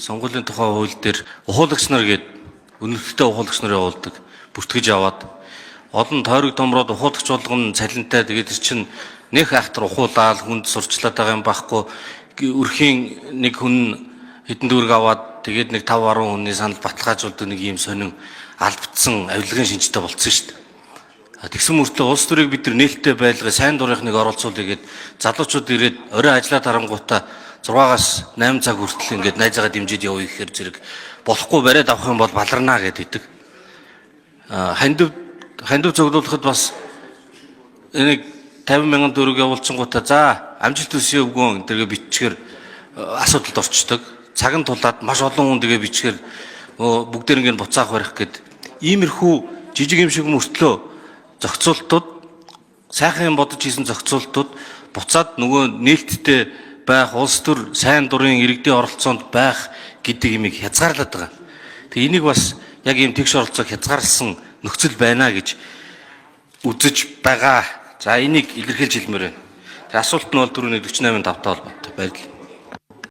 сонгуулийн тухай хууль дээр ухуулагч нар гээд өнөөдөртөө ухуулагч нар явуулдаг бүртгэж аваад олон тойрог томроод ухуулагч болгоно цалинтай тэгээд чинь нэх айхтар ухуулаад хүнд сурчлаад байгаа юм байхгүй өрхийн нэг хүн хэдэн дүүрэг аваад тэгээд нэг 5-10 хүний санал баталгаажуулдаг нэг юм сонин албадсан авилгын шинжтэй болцсон шүү дээ. Тэгсэн мөртлөө улс төрийг бид нар нээлттэй байлгах сайн дурынхныг оролцуулъя гэд залуучууд ирээд орой ажиллаад харангуйтаа 6-аас 8 цаг хүртэл ингээд найзаагаа дэмжиж явъя гэхээр зэрэг болохгүй бариад авах юм бол баларнаа гэдэг. Хандив зөвлөлөхөд бас энийг 50,000 төгрөг явуулчихгуудаа за амжилт хүсье өвгөн тэргээ бичгээр асуудалд орчдөг. Цаг нь тулаад маш олон хүн тэгээ бичгээр бүгдээр ингээд буцаах барих гэд иймэрхүү жижиг юм шиг мөртлөө зохицуултууд сайхан юм бодож хийсэн зохицуултууд буцаад нөгөө нээлттэй байх улс төр сайн дурын иргэдийн оролцоонд байх гэдэг имийг хязгаарлаад байгаа. Тэгээ энийг бас яг ийм тэгш оролцоог хязгаарласан нөхцөл байна гэж үзэж байгаа. За энийг илэрхийлж хэлмээр байна. Тэгээ асуулт нь бол 448-5 холбоотой. Баярлалаа.